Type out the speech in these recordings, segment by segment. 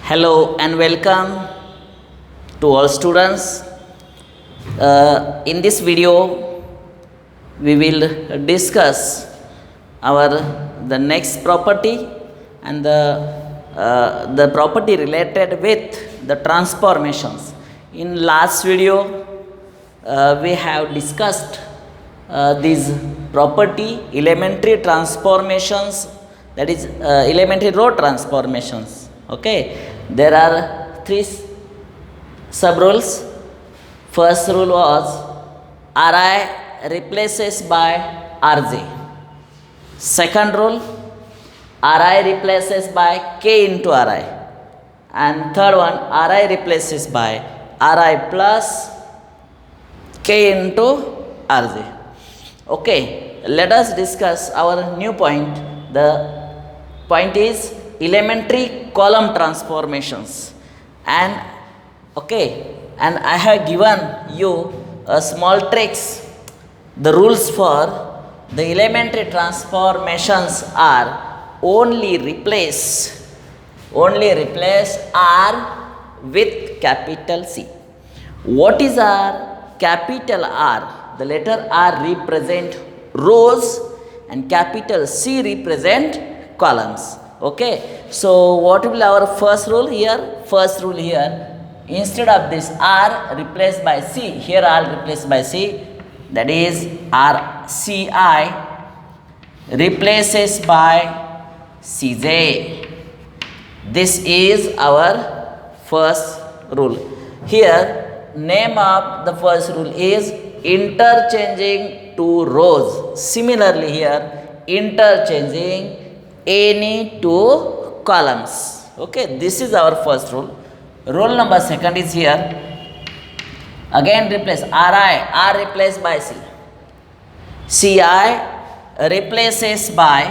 Hello and welcome to all students. In this video, we will discuss our the next property and the property related with the transformations. In last video, we have discussed these property elementary transformations, that is elementary row transformations. Okay, there are three sub rules. First rule was Ri replaces by Rj. Second rule, Ri replaces by K into Ri. And third one, Ri replaces by Ri plus K into Rj. Okay, let us discuss our new point. The point is elementary column transformations. And okay, and I have given you a small tricks. The rules for the elementary transformations are only replace R with capital C. What is R? Capital R, the letter R represent rows and capital C represent columns. Okay, so what will our first rule here? First rule here, instead of this R replaced by C, here R replaced by C, that is RCI replaces by CJ. This is our first rule. Here, name of the first rule is interchanging two rows. Similarly here, interchanging any two columns. Okay, this is our first rule. Rule number second is here. Again replace R replaced by C. CI replaces by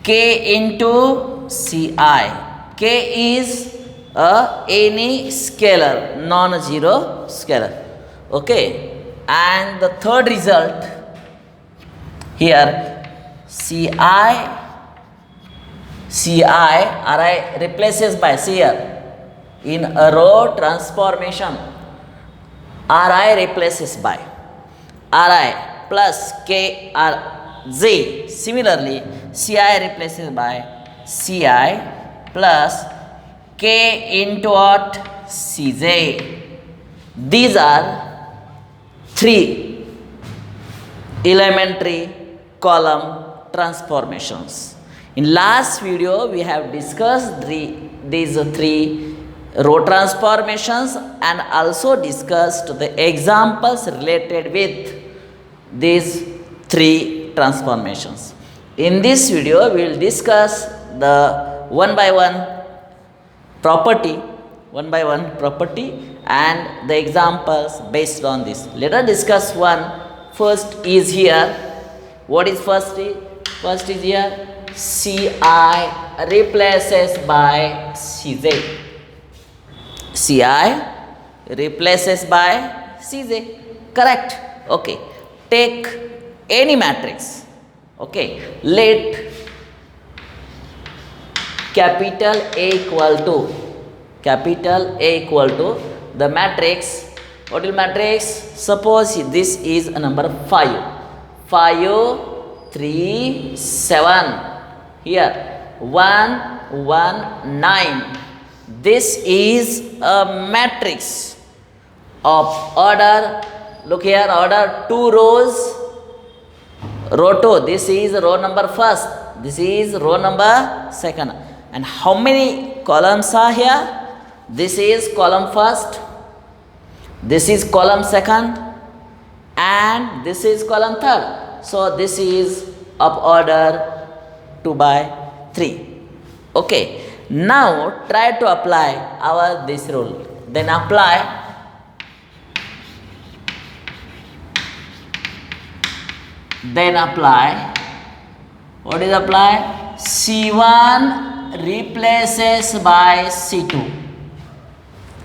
K into CI. K is any scalar, non-zero scalar. Okay, and the third result here, Ri replaces by C here. In a row transformation, Ri replaces by Ri plus K R Z. Similarly, Ci replaces by Ci plus K into what? Cj. These are three elementary column transformations. In last video, we have discussed these three row transformations and also discussed the examples related with these three transformations. In this video, we will discuss the one by one property and the examples based on this. Let us discuss one. First is here. What is first? First is here. Ci replaces by Cj. Ci replaces by Cj. Correct. Okay. Take any matrix. Okay. Let capital A equal to the matrix. What will matrix? Suppose this is a number 5. 5, 3, 7. Here 1, 1, 9. This is a matrix of order. Look here, order 2 rows. Row 2. This is row number first. This is row number second. And how many columns are here? This is column first. This is column second. And this is column third. So this is of order 2 by 3. Okay. Now try to apply our this rule. Then apply what is apply? C1 replaces by C2.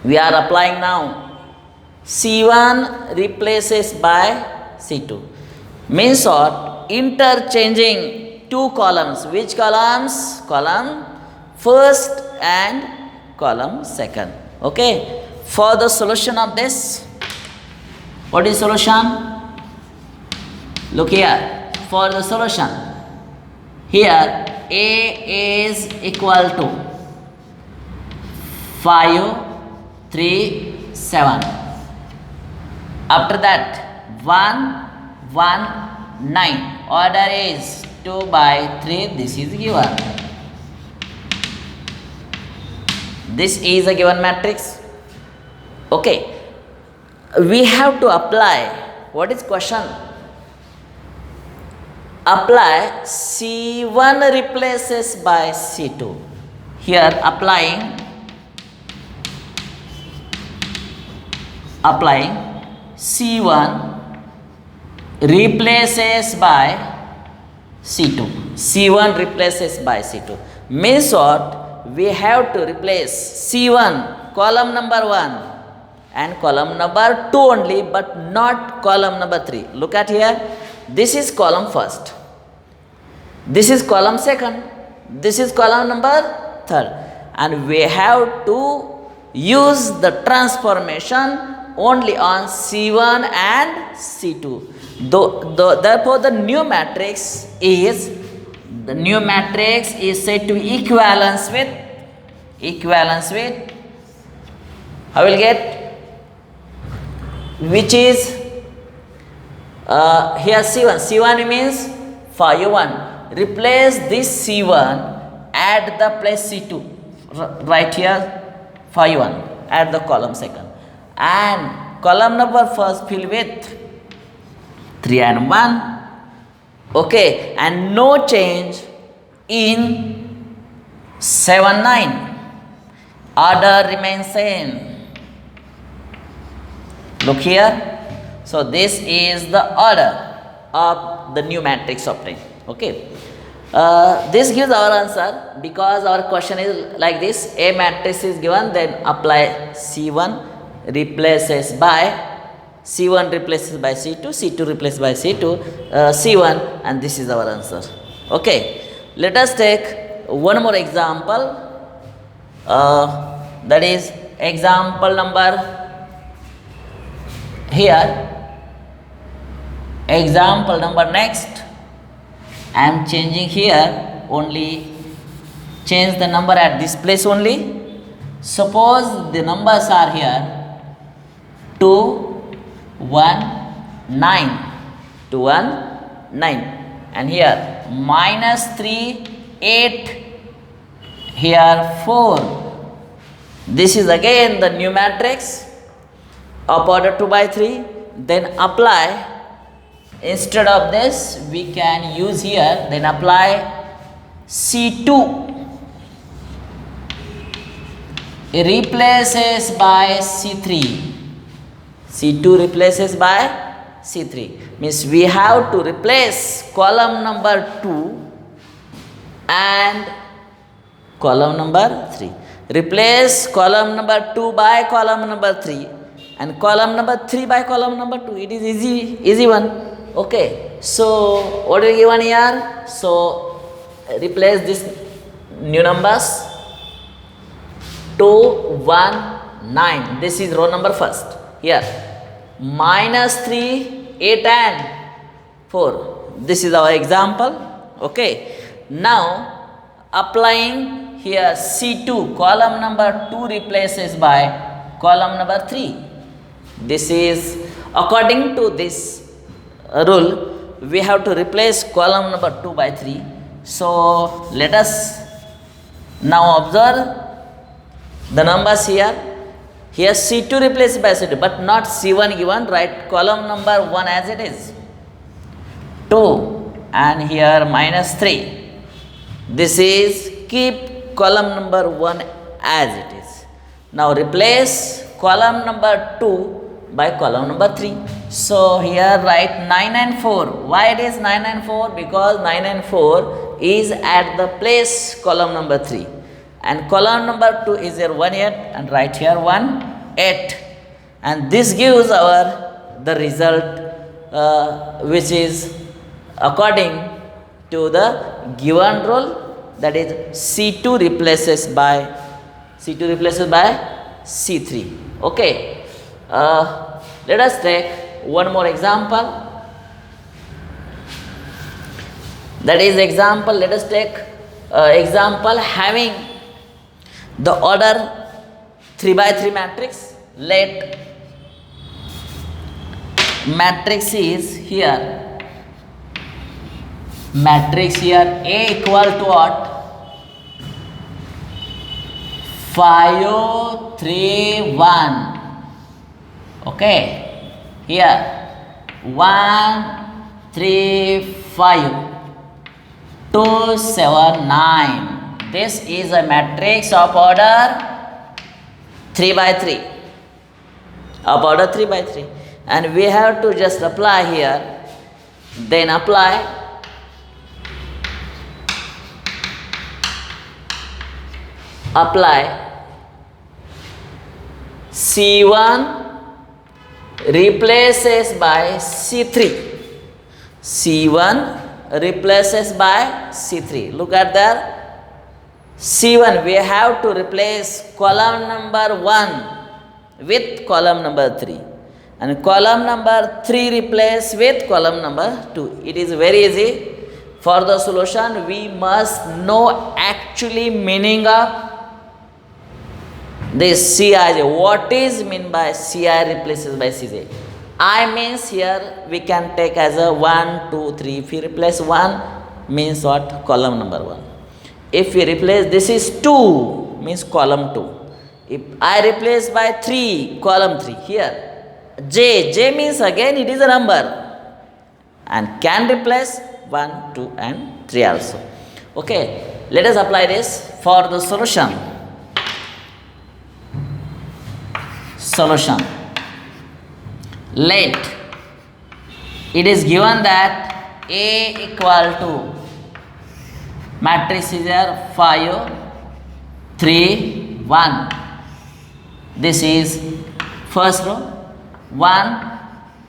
We are applying now. C1 replaces by C2. Means what? Interchanging two columns. Which columns? Column first and column second. Okay. For the solution of this, what is solution? Look here. For the solution, here A is equal to 5, 3, 7. After that, 1, 1, 9. Order is 2 by 3. This is given. This is a given matrix. Okay. We have to apply. What is question? Apply C1 replaces by C2. Here applying C1 replaces by C2. C1 replaces by C2. Means what? We have to replace C1 column number 1 and column number 2 only, but not column number 3. Look at here. This is column first. This is column second. This is column number third. And we have to use the transformation only on C1 and C2. Therefore, the new matrix is said to be equivalence with I will get, which is here C1 means 5, 1. Replace this C1 at the place C2. Right here 5, 1 at the column second. And column number first fill with 3 and 1. Okay, and no change in 7, 9. Order remains same. Look here. So this is the order of the new matrix obtained. Okay. This gives our answer because our question is like this. A matrix is given, then apply C1 replaces by C1 replaces by C2, C2 replaces by C1, and this is our answer. Okay. Let us take one more example. That is example number here. Example number next. I am changing here, only change the number at this place only. Suppose the numbers are here 2, 1, 9, 2, 1, 9, and here minus 3, 8, here 4. This is again the new matrix of order 2 by 3. Then apply. Instead of this, we can use here, then apply C2 replaces by C3. C2 replaces by C3. Means we have to replace column number 2 and column number 3. Replace column number 2 by column number 3 and column number 3 by column number 2. It is easy one. Okay, so what is given here? So replace this new numbers 2, 1, 9. This is row number first. Here minus 3, 8 and 4. This is our example. Okay, now applying here C2 column number 2 replaces by column number 3. This is according to this rule, we have to replace column number 2 by 3. So let us now observe the numbers here. Here C2 replaced by C2, but not C1 given. Write column number 1 as it is, 2, and here minus 3. This is keep column number 1 as it is. Now replace column number 2 by column number 3. So here write 9 and 4. Why it is 9 and 4? Because 9 and 4 is at the place column number 3. And column number 2 is here 1, 8, and write here 1, 8. And this gives the result which is according to the given rule, that is C2 replaces by C2 replaces by C3. Okay. Let us take one more example. That is example. Let us take example having the order 3 by 3 matrix. Let matrix is here. Matrix here A equal to what? 5, 3, 1. Okay, here 1, 3, 5, 2, 7, 9. This is a matrix of order 3 by 3. Of order 3 by 3. And we have to just apply here. Then apply C1 replaces by C3. C1 replaces by C3. Look at that. C1 we have to replace column number 1 with column number 3. And column number 3 replace with column number 2. It is very easy. For the solution we must know actually meaning of this Ci. What is mean by Ci replaces by Cj? I means here we can take as a 1, 2, 3. If we replace 1 means what? Column number 1. If we replace this is 2 means column 2. If I replace by 3, column 3. Here J means again it is a number and can replace 1, 2 and 3 also. Okay, let us apply this for the solution. Let it is given that A equal to matrix is there 5, 3, 1. This is first row 1,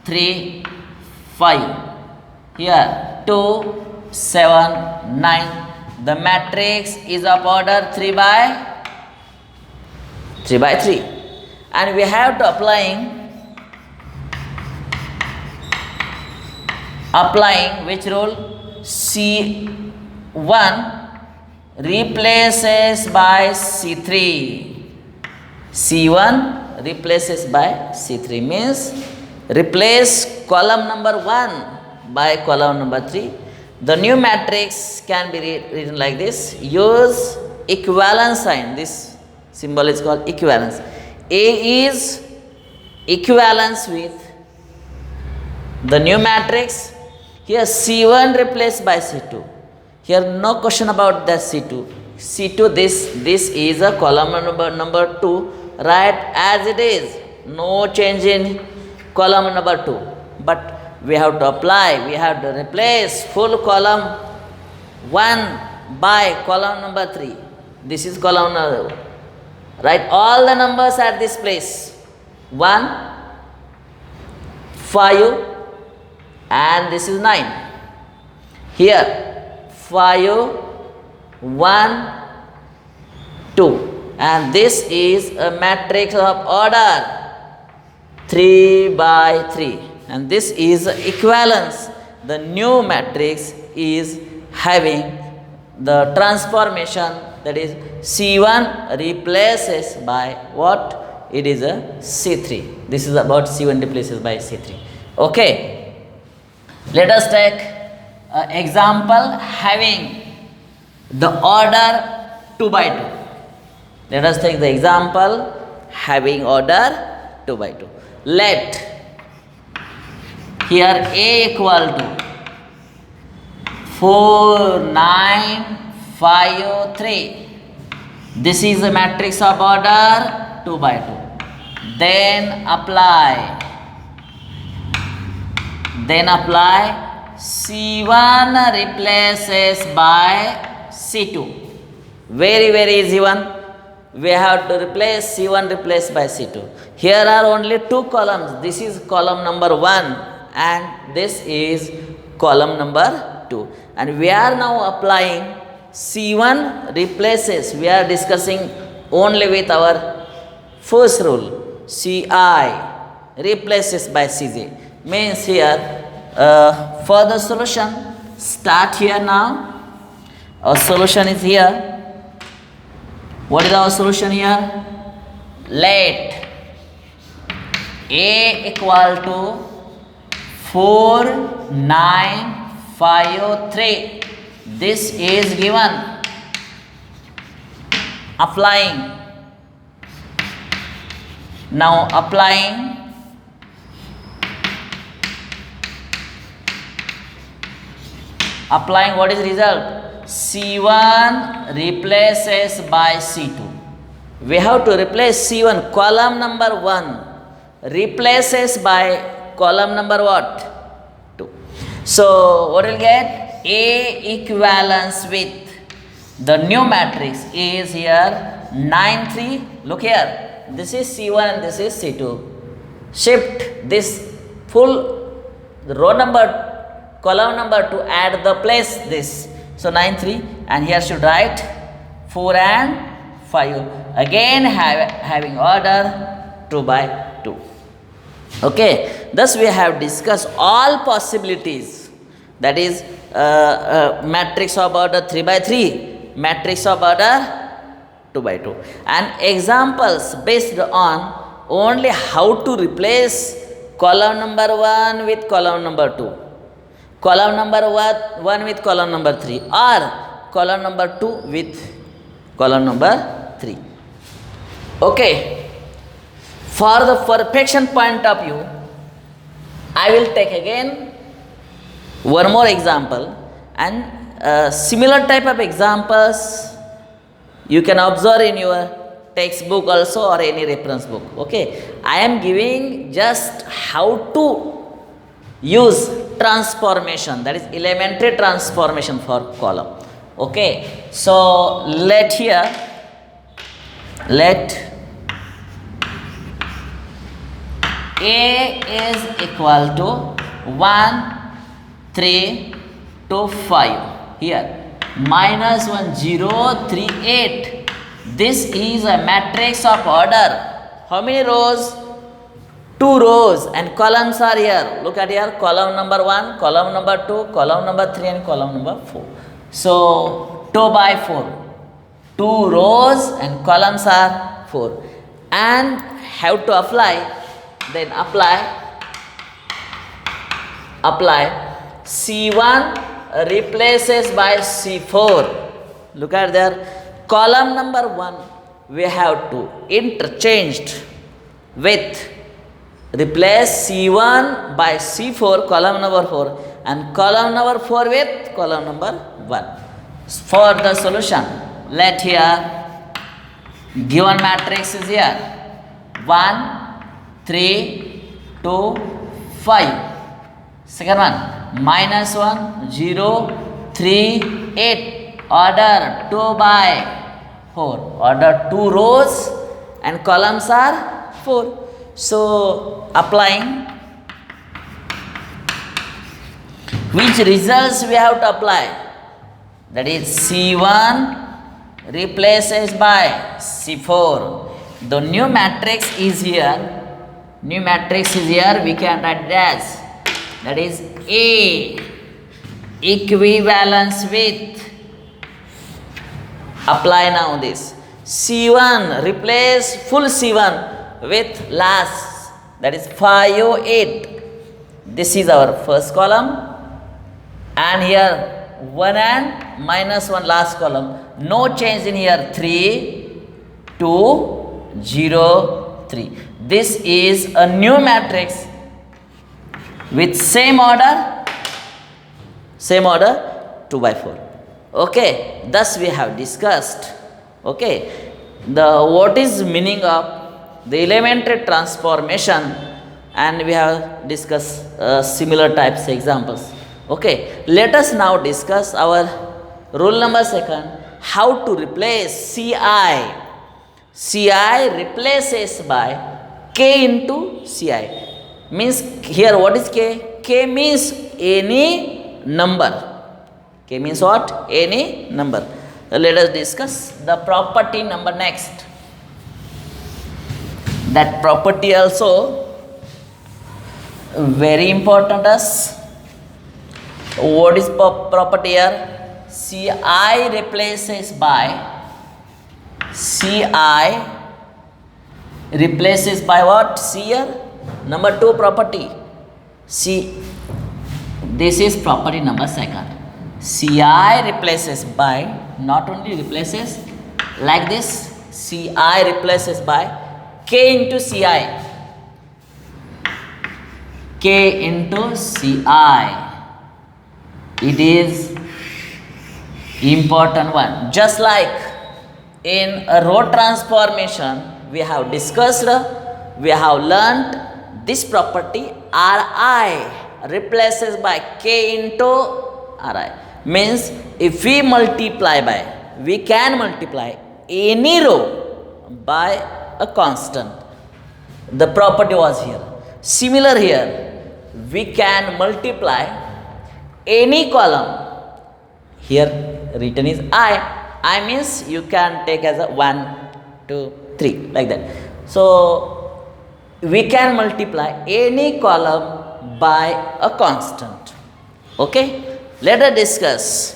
3, 5. Here 2, 7, 9. The matrix is of order 3 by 3. And we have to applying which rule? C1 replaces by C3. C1 replaces by C3 means replace column number 1 by column number 3. The new matrix can be written like this. Use equivalence sign. This symbol is called equivalence. A is equivalence with the new matrix. Here C1 replaced by C2. Here no question about the C2. C2 this is a column number 2. Write as it is. No change in column number 2. But we have to apply. We have to replace full column 1 by column number 3. This is column number. Write all the numbers at this place. 1, 5 and this is 9. Here 5, 1, 2 and this is a matrix of order 3 by 3 and this is equivalence. The new matrix is having the transformation, that is C1 replaces by what? It is a C3. This is about C1 replaces by C3. Okay. Let us take an example having the order 2 by 2. Let us take the example having order 2 by 2. Let here A equal to 4, 9, 5, 3. This is a matrix of order 2 by 2. Then apply C1 replaces by C2. Very easy one. We have to replace C1 replaced by C2. Here are only 2 columns. This is column number 1 and this is column number 2. And we are now applying C1 replaces. We are discussing only with our first rule, Ci replaces by Cj. Means here, for the solution, start here now. Our solution is here. What is our solution here? Let A equal to 4, 9, 5, 3. This is given. Applying. Now applying. Applying, what is result? C1 replaces by C2. We have to replace C1, column number 1 replaces by column number what? 2. So what will get? A equivalence with the new matrix is here 9, 3. Look here, this is C1 and this is C2. Shift this full row number, column number to add the place this. So 9, 3, and here should write 4 and 5. Again having order 2 by 2. Okay, thus we have discussed all possibilities. That is matrix of order 3 by 3, matrix of order 2 by 2, and examples based on only how to replace column number 1 with column number 2, column number 1 with column number 3, or column number 2 with column number 3. Okay, for the perfection point of view, I will take again one more example, and similar type of examples you can observe in your textbook also or any reference book. Okay, I am giving just how to use transformation, that is elementary transformation for column. Okay, so let A is equal to 1, 3 to 5. Here minus 1, 0, 3, 8. This is a matrix of order. How many rows? 2 rows, and columns are here. Look at here, column number 1, column number 2, column number 3, and column number 4. So 2 by 4. 2 rows and columns are 4. And have to apply. Then apply C1 replaces by C4. Look at there, column number 1 we have to interchanged with, replace C1 by C4, column number 4, and column number 4 with column number 1. For the solution, let here given matrix is here 1, 3, 2, 5. Second one, minus 1, 0, 3, 8. Order 2 by 4. Order 2 rows and columns are 4. So applying, which results we have to apply? That is C1 replaces by C4. The new matrix is here. New matrix is here, we can write it as, that is A equivalence with, apply now this, C1 replace full C1 with last, that is 5, 8. This is our first column, and here 1 and minus 1 last column. No change in here, 3, 2, 0, 3. This is a new matrix with same order 2 by 4. Okay, thus we have discussed, okay, the what is meaning of the elementary transformation, and we have discussed similar types examples. Okay, let us now discuss our rule number 2, how to replace Ci. Ci replaces by K into Ci. Means here what is K? K means any number. K means what? Any number. Let us discuss the property number next. That property also very important us. What is property here? Ci replaces by what? C here. Number 2 property. C. This is property number 2. Ci replaces by, not only replaces like this, Ci replaces by K into Ci. K into Ci. It is important one. Just like in a row transformation, we have discussed, we have learnt this property Ri replaces by K into Ri. Means if we multiply by, we can multiply any row by a constant. The property was here. Similar here, we can multiply any column. Here written is I means you can take as a 1, 2, 3 like that. So we can multiply any column by a constant. Okay, let us discuss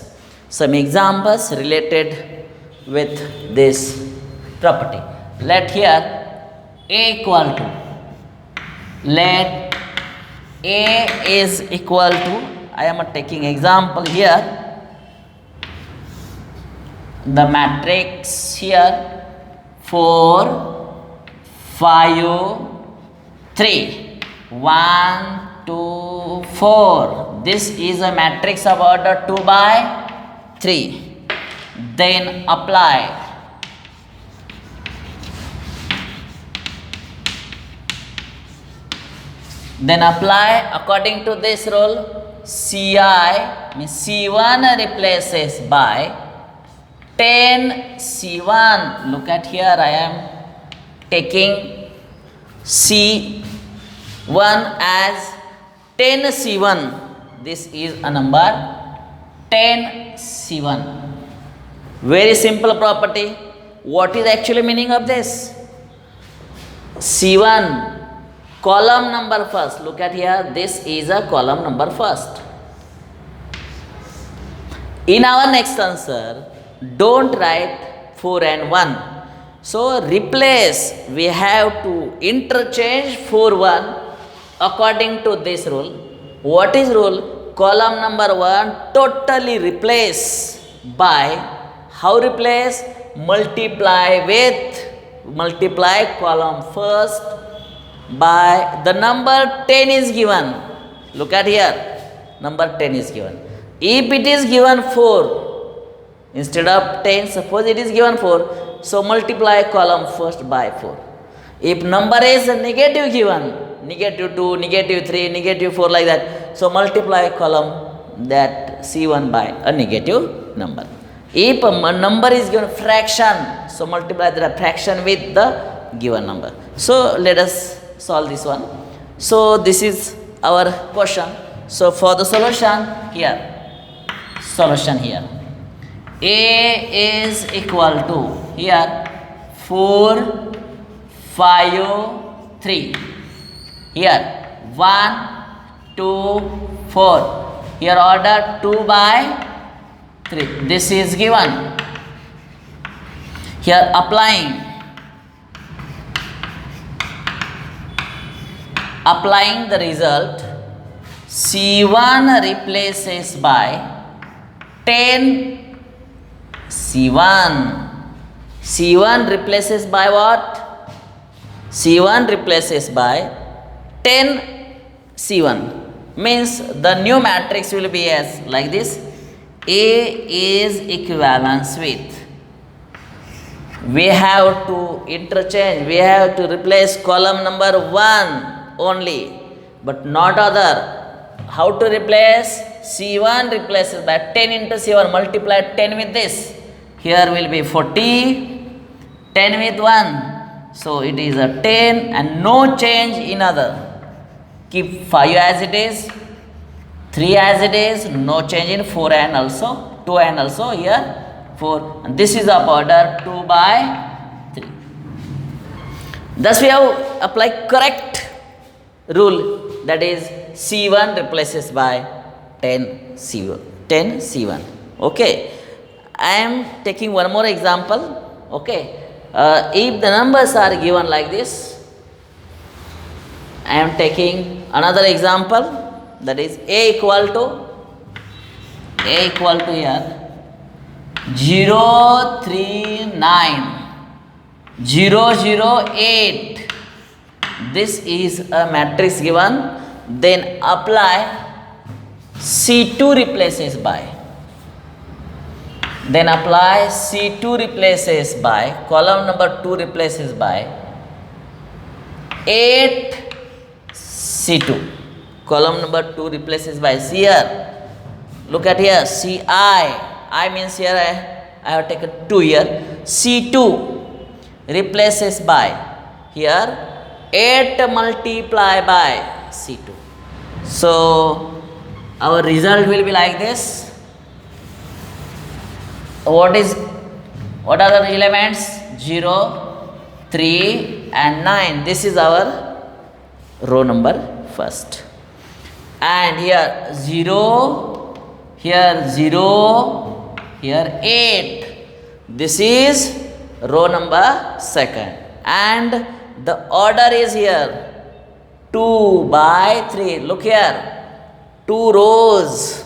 some examples related with this property. Let here A equal to, let A is equal to, I am taking example here, the matrix here 4, 5, 3, 1, 2, 4. This is a matrix of order 2 by 3. Then apply. Then apply according to this rule. Ci means C1 replaces by 10 C1. Look at here, I am taking C1 as 10 C1. This is a number 10 C1. Very simple property. What is actually meaning of this? C1 column number first. Look at here, this is a column number first. In our next answer, don't write 4 and 1. So replace, we have to interchange 4, 1 according to this rule. What is rule? Column number 1 totally replace by, how replace? Multiply column first by the number 10 is given. Look at here, number 10 is given. If it is given 4, instead of 10, suppose it is given 4, so multiply column first by 4. If number is negative given, negative 2, negative 3, negative 4 like that, so multiply column that C1 by a negative number. If a number is given fraction, so multiply the fraction with the given number. So let us solve this one. So this is our question. So for the solution here, A is equal to here 4, 5, 3. Here 1, 2, 4. Here order 2 by 3. This is given. Here applying the result, C1 replaces by 10 C1. C1 replaces by what? C1 replaces by 10 C1. Means the new matrix will be as like this. A is equivalence with. We have to interchange. We have to replace column number 1 only, but not other. How to replace? C1 replaces by 10 into C1, multiply 10 with this. Here will be 40, 10 with 1. So it is a 10 and no change in other. Keep 5 as it is, 3 as it is, no change in 4 and also 2 and also here 4. And this is of order 2 by 3. Thus we have applied correct rule, that is C1 replaces by 10 C1. 10 C1. Okay. I am taking one more example. Okay. If the numbers are given like this, I am taking another example, that is A equal to here 0, 3, 9, 0, 0, 8. This is a matrix given. Then apply C2 replaces by. Then apply C2 replaces by, column number 2 replaces by 8 C2. Column number 2 replaces by, see here. Look at here, Ci. I means here I have taken 2 here. C2 replaces by, here 8 multiply by C2. So our result will be like this. What are the elements? 0, 3 and 9. This is our row number first. And here 0, here 0, here 8. This is row number second. And the order is here 2 by 3. Look here, 2 rows.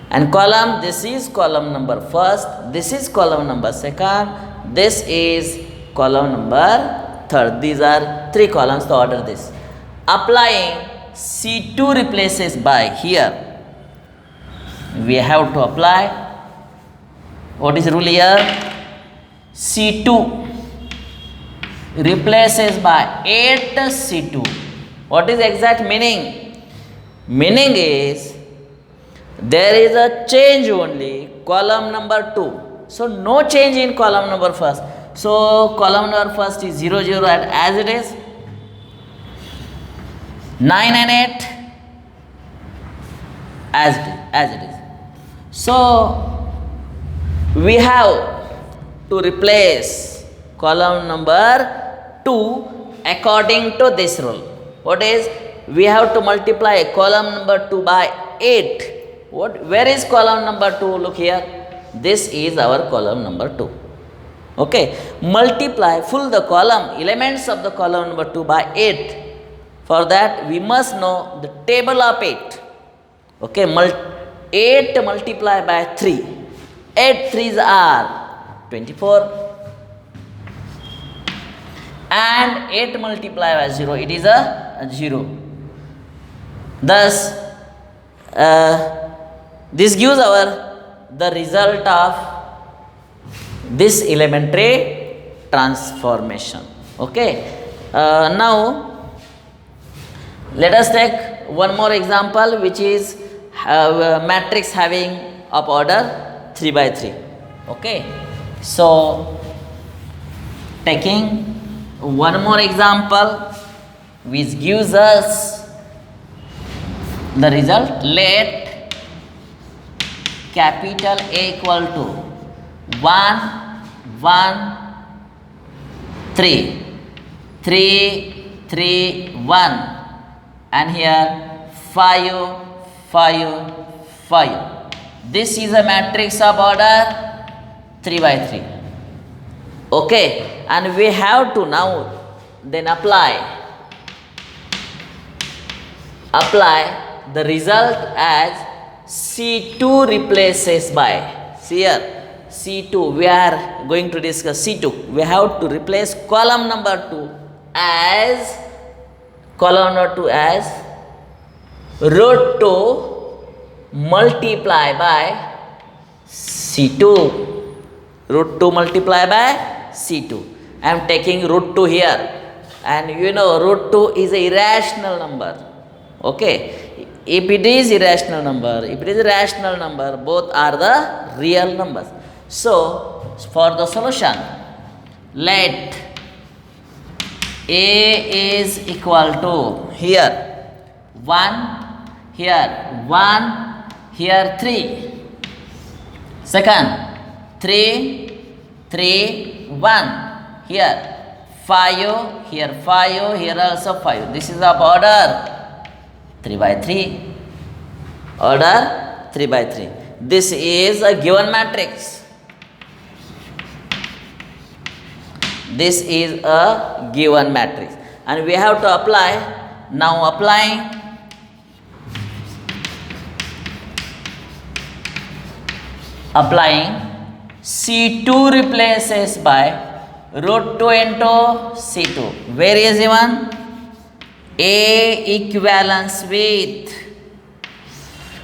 And column, this is column number first, this is column number second, this is column number third. These are 3 columns to order this. Applying C2 replaces by, here we have to apply, what is rule here? C2 replaces by 8 C2. What is exact meaning? Meaning is, there is a change only, column number 2. So no change in column number first. So column number first is 0, 0 and as it is. 9 and 8 as it is. So we have to replace column number 2 according to this rule. What is? We have to multiply column number 2 by 8. Where is column number 2? Look here. This is our column number 2. Okay. Multiply full the column, elements of the column number 2 by 8. For that we must know the table of 8. Okay. 8 multiplied by 3. 8 3s are 24. And 8 multiplied by 0, it is a 0. Thus, this gives the result of this elementary transformation. Okay. Now, let us take one more example, which is matrix having of order 3 by 3. Okay. So, taking one more example which gives us the result. Let capital A equal to 1, 1, 3, 3, 3, 1 and here 5, 5, 5. This is a matrix of order 3 by 3. Okay, and we have to now then apply the result as C2 replaces by. See here, C2, we are going to discuss C2. We have to replace column number 2 as root 2 multiply by C2. Root 2 multiply by C2. I am taking root 2 here, and you know root 2 is a irrational number. Okay, if it is irrational number, if it is a rational number, both are the real numbers. So for the solution, let A is equal to here 1, here 1, here 3. Second, 3, 3, 1. Here 5, here 5, here also 5. This is of order 3 by 3. Order 3 by 3. This is a given matrix. This is a given matrix. And we have to apply. Now applying C2 replaces by root 2 into C2. Where is given? A equivalence with.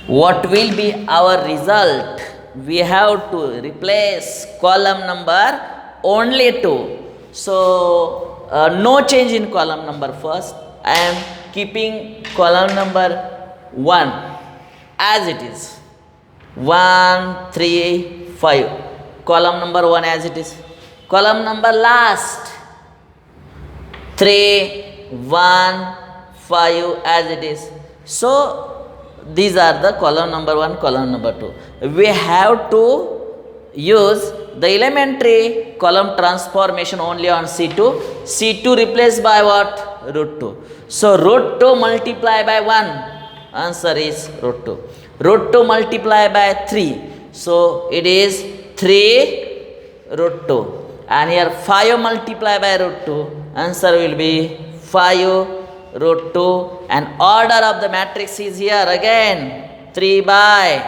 What will be our result? We have to replace column number only 2. So no change in column number first. I am keeping column number 1 as it is. 1, 3, 5. Column number 1 as it is. Column number last 3, 1, 5 as it is. So these are the column number 1, column number 2. We have to use the elementary column transformation only on C2. C2 replaced by what? Root 2. So root 2 multiply by 1. Answer is root 2. Root 2 multiply by 3. So it is 3 root 2. And here 5 multiply by root 2. Answer will be 5 root 2. And order of the matrix is here again 3 by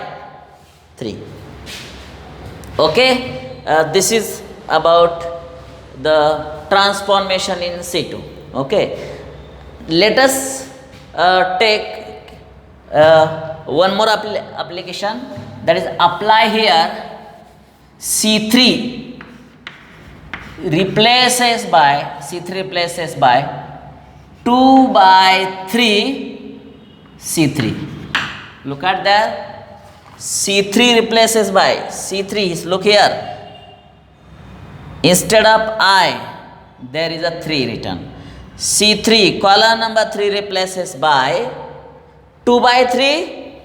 3. Okay. This is about the transformation in C2. Okay. Let us take one more application, that is apply here C3 replaces by 2 by 3 C3. Look at that. C3 replaces by C3. Look here. Instead of I, there is a 3 written. C3, column number 3 replaces by 2 by 3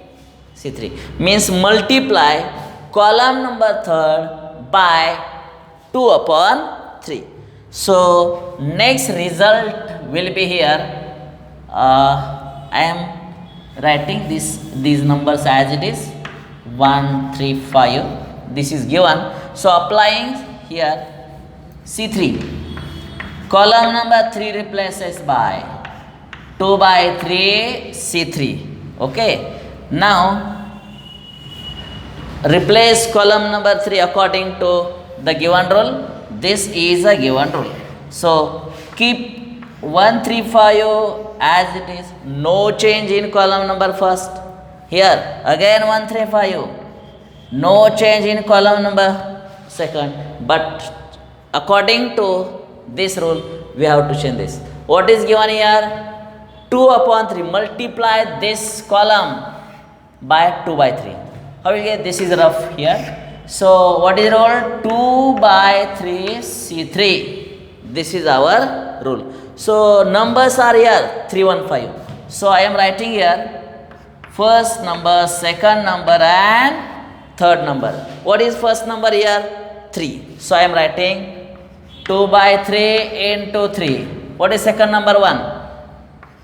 C3. Means multiply column number 3rd by 2 upon 3. So next result will be here. I am writing these numbers as it is. 1, 3, 5. This is given. So applying here C3. Column number 3 replaces by 2 by 3 C3. Okay. Now replace column number 3 according to the given rule. This is a given rule. So keep 1, 3, 5 as it is. No change in column number first. Here again 1, 3, 5. No change in column number second. But according to this rule, we have to change this. What is given here? 2 upon 3. Multiply this column by 2 by 3. How will you get? This is rough here. So what is rule? 2 by 3 C3. This is our rule. So numbers are here 3, 1, 5. So I am writing here first number, second number and third number. What is first number here? 3. So I am writing 2 by 3 into 3. What is second number 1?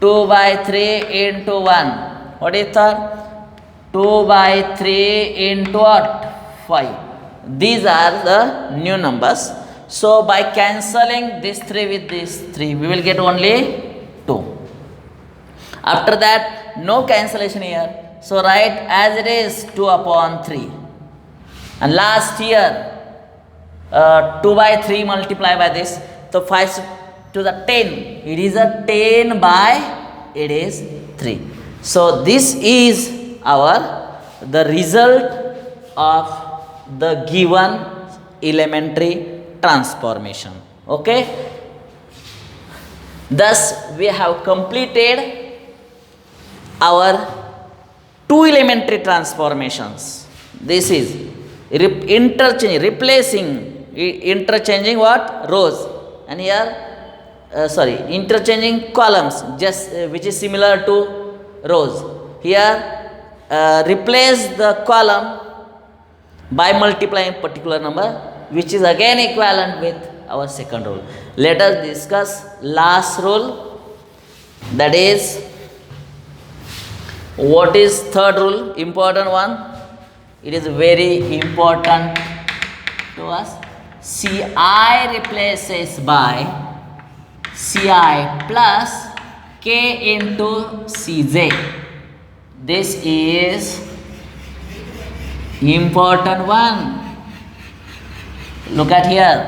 2 by 3 into 1. What is third? 2 by 3 into what? 5. These are the new numbers. So by cancelling this 3 with this 3, we will get only 2. After that, no cancellation here. So write as it is 2 upon 3. And last here, 2 by 3 multiply by this. So 5 to the 10. It is a 10 by it is 3. So this is the result of the given elementary transformation. Okay. Thus we have completed our 2 elementary transformations. This is interchanging what? Rows. And here interchanging columns, just which is similar to rows. Here replace the column by multiplying particular number, which is again equivalent with our second rule. Let us discuss last rule, that is, what is third rule, important one. It is very important to us. Ci replaces by Ci plus k into Cj. This is important one. Look at here,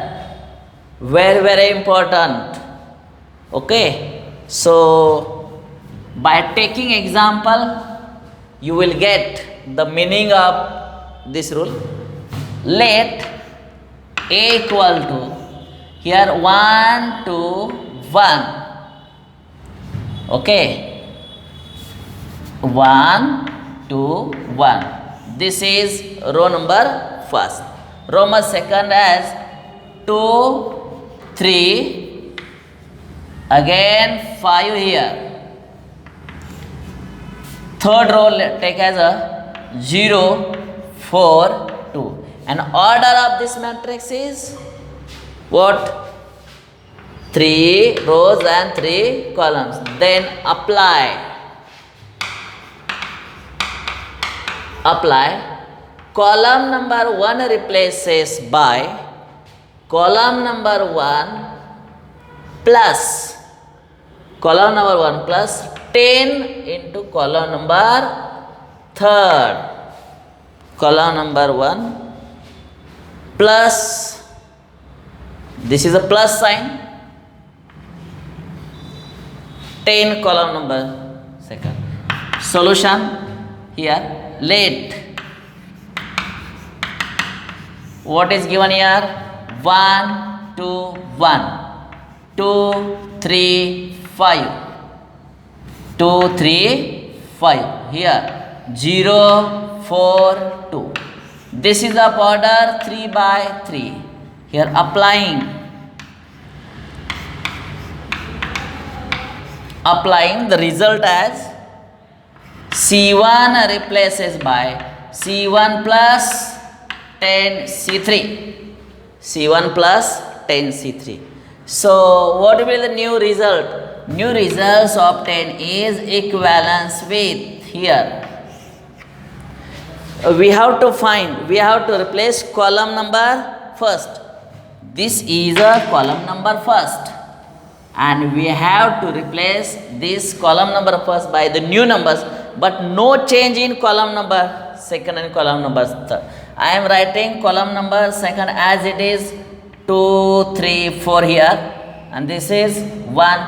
very very important. Okay, so by taking example you will get the meaning of this rule. Let a equal to, here 1 to 1. Okay, 1 to 1. This is row number first. Row number second as 2, 3, again 5 here. Third row take as a 0, 4, 2. And order of this matrix is what? 3 rows and 3 columns. Then apply column number 1 replaces by column number 1 plus 10 into column number third. Column number 1 plus, this is a plus sign, 10 column number second. Solution here, let what is given here, 1 2 1, 2 3 5, 2 3 5, here 0 4 2. This is of order 3 by 3. Here applying the result as C1 replaces by C1 plus 10 C3. C1 plus 10 C3. So what will be the new result? New results obtained is equivalence with, here we have to replace column number first. This is a column number first, and we have to replace this column number first by the new numbers, but no change in column number second and column number third. I am writing column number second as it is 2 3 4 here, and this is 1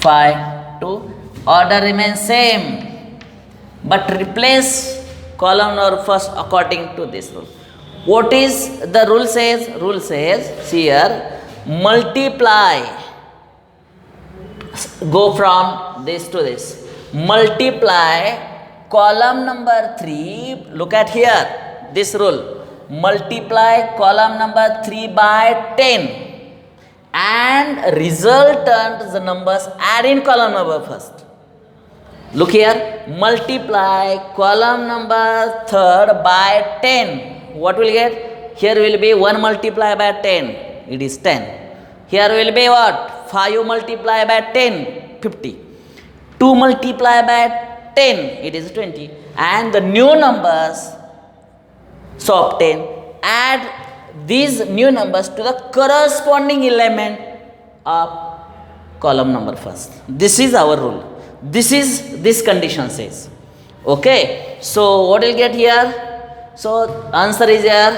5 2. Order remains same, but replace column number first according to this rule. What is the rule says? Rule says here, multiply, go from this to this, multiply column number 3. Look at here, this rule, multiply column number 3 by 10 and resultant the numbers add in column number first. Look here, multiply column number third by 10. What will get? Here will be 1 multiplied by 10, it is 10. Here will be what? 5 multiplied by 10, 50. 2 multiplied by 10, it is 20. And the new numbers, so obtain, add these new numbers to the corresponding element of column number first. This is our rule. This condition says. Okay, so what will get here? So answer is here.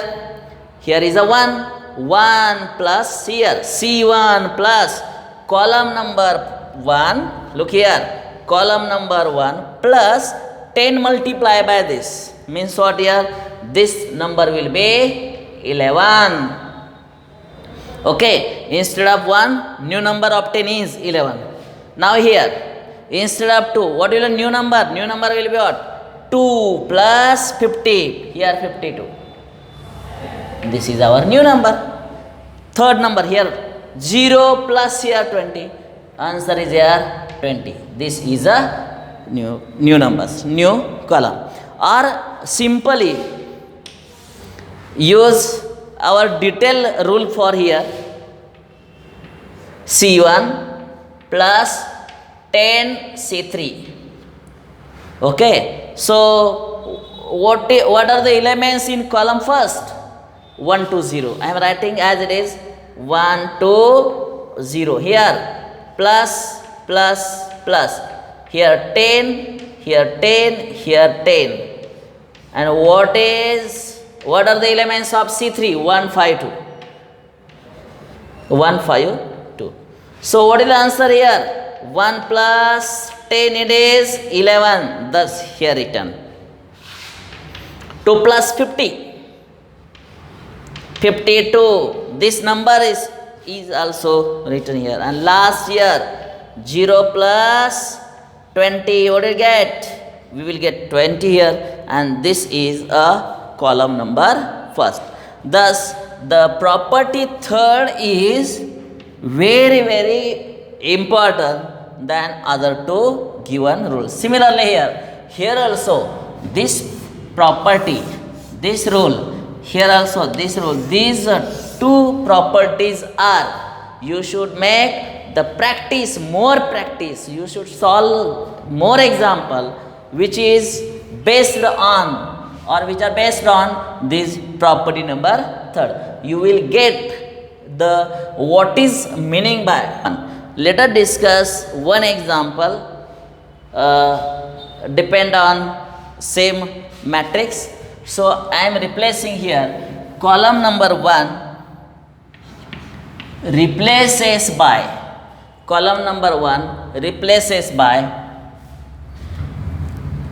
Here is a 1 plus here C1 plus column number 1. Look here, column number 1 plus 10 multiplied by this means what here? This number will be 11. Okay, instead of 1, new number obtained is 11. Now here, instead of 2, what will a new number? New number will be what? 2 plus 50. Here 52. This is our new number. Third number here, 0 plus here 20. Answer is here 20. This is a new numbers, new column. Or simply use our detailed rule for here. C1 plus 10 C3. Okay, so what are the elements in column first? 1 to 0. I am writing as it is 1 to 0 here, plus plus plus, here 10, here 10, here 10. And what are the elements of C3? 1, 5, 2. 1, 5, 2. So what is the answer here? 1 plus 10, it is 11. Thus here written. 2 plus 50. 52. This number is also written here. And last year 0 plus 20. What do you get? We will get 20 here. And this is a column number first. Thus the property third is very very important than other two given rules. Similarly here also this property, this rule, here also this rule, these two properties are, you should make the practice, more practice, you should solve more example which is based on, or which are based on this property number third. You will get the what is meaning by. Let us discuss one example depend on same matrix. So I am replacing here column number 1 replaces by, column number 1 replaces by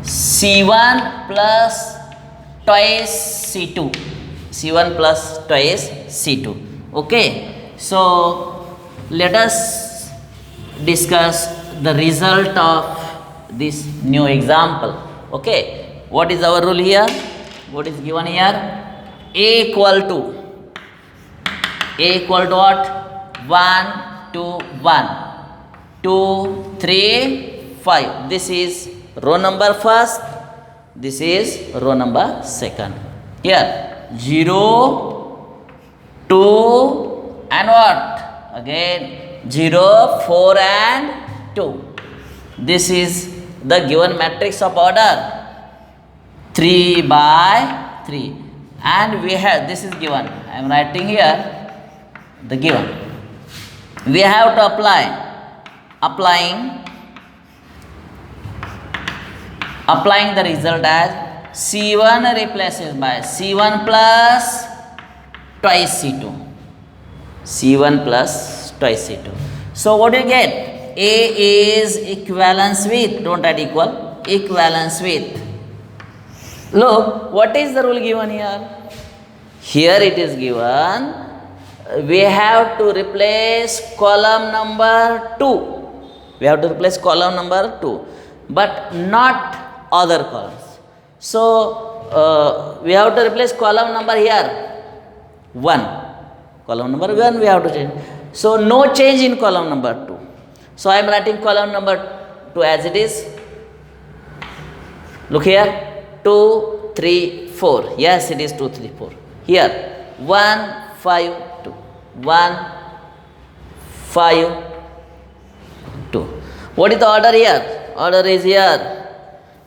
C1 plus twice C2, C1 plus twice C2. Okay, so let us discuss the result of this new example. Okay, what is our rule here? What is given here? A equal to what? 1 to 1, 2, 3, 5. This is row number first, this is row number second. Here 0, 2 and what? Again 0, 4 and 2. This is the given matrix of order 3 by 3. And we have, this is given, I am writing here the given. We have to applying the result as C1 replaces by C1 plus twice C2. C1 plus twice C2. So what do you get? A is equivalence with, don't add equal, equivalence with. Look, what is the rule given here? Here it is given, we have to replace column number 2. We have to replace column number 2, but not other columns. So we have to replace column number here 1. Column number 1 we have to change. So no change in column number 2. So I am writing column number 2 as it is. Look here, 2, 3, 4. Yes, it is 2, 3, 4. Here 1, 5, 2. 1, 5, 2. What is the order here? Order is here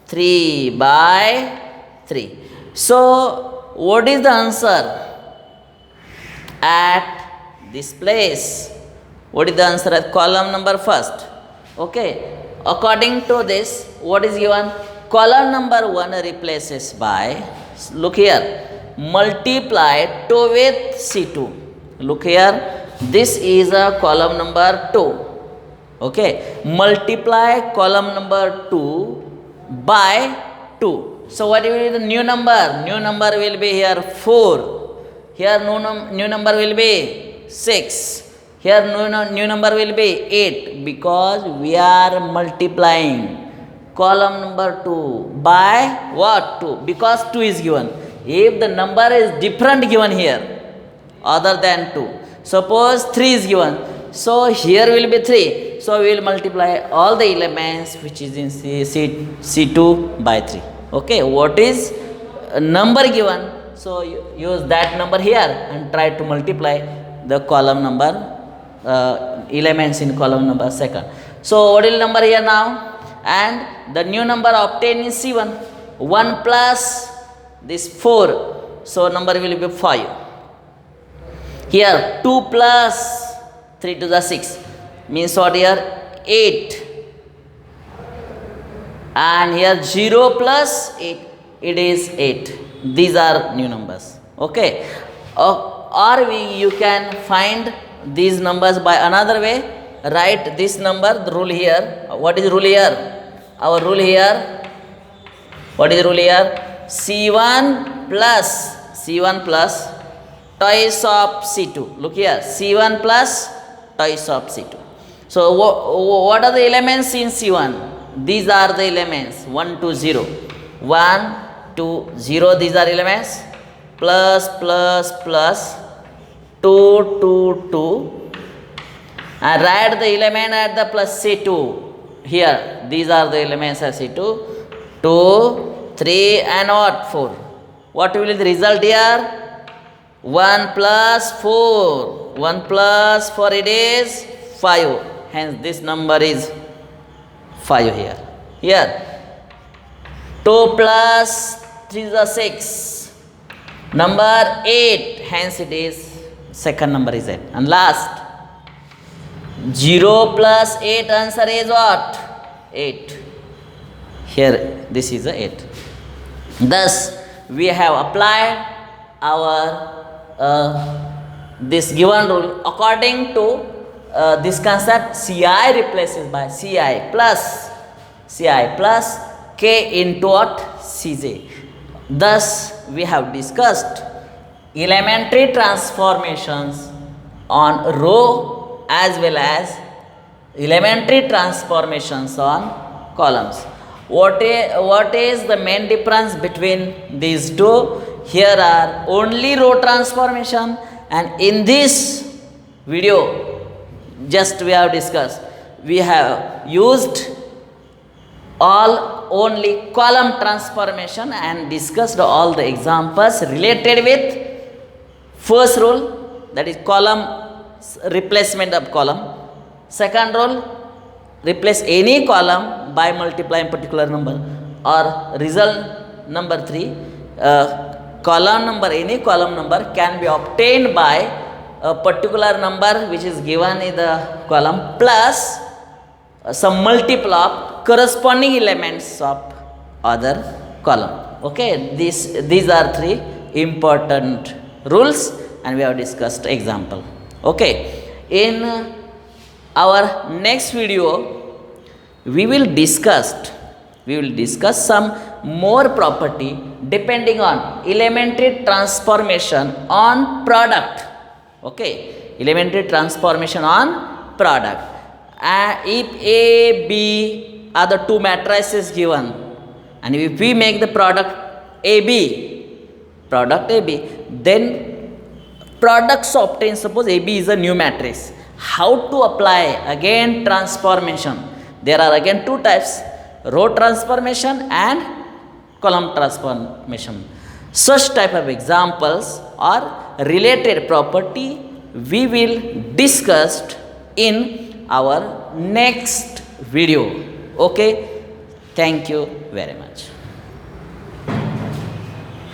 3 by 3. So what is the answer at this place? What is the answer at column number first? Okay, according to this, what is given? Column number 1 replaces by, look here, multiply 2 with C2. Look here, this is a column number 2. Okay, multiply column number 2 by 2. So what will be the new number? New number will be here 4. Here new number will be 6. Here new number will be 8, because we are multiplying column number 2 by what? 2, because 2 is given. If the number is different given here other than 2, suppose 3 is given, so here will be 3. So we will multiply all the elements which is in C2 by 3. Okay, what is number given? So you use that number here and try to multiply the column number elements in column number second. So what is number here now? And the new number obtained is C1. 1 plus this 4. So number will be 5. Here 2 plus 3 to the 6 means what here? 8. And here 0 plus 8, it is 8. These are new numbers. Okay. Or you can find these numbers by another way. Write this number, the rule here. What is rule here? Our rule here. What is rule here? C1 plus twice of C2. Look here. C1 plus twice of C2. So what are the elements in C1? These are the elements. 1 to 0. 1 to 0. These are elements. Plus 2 to 2. And write the element at the plus C2. Here. These are the elements as C2. 2, 3 and what? 4. What will be the result here? 1 plus 4. 1 plus 4 it is 5. Hence this number is 5 here. Here 2 plus 3 is a 6. Number 8. Hence it is second number is 8. And last 0 plus 8 answer is what? 8. Here this is a 8. Thus we have applied our this given rule according to this concept. Ci replaces by Ci plus K into what? Cj. Thus we have discussed elementary transformations on row as well as elementary transformations on columns. What is the main difference between these two? Here are only row transformation, and in this video just we have discussed, we have used all only column transformation and discussed all the examples related with first rule, that is column replacement of column. Second rule, replace any column by multiplying particular number. Or result number 3, column number, any column number can be obtained by a particular number which is given in the column plus some multiple of corresponding elements of other column. Okay, these are 3 important rules and we have discussed example. Okay, in our next video we will discuss some more property depending on elementary transformation on product. Okay, elementary transformation on product. If A, B are the 2 matrices given, and if we make the product AB, then products obtained, suppose AB is a new matrix. How to apply again transformation? There are again 2 types, row transformation and column transformation. Such type of examples or related property we will discuss in our next video. Okay, thank you very much.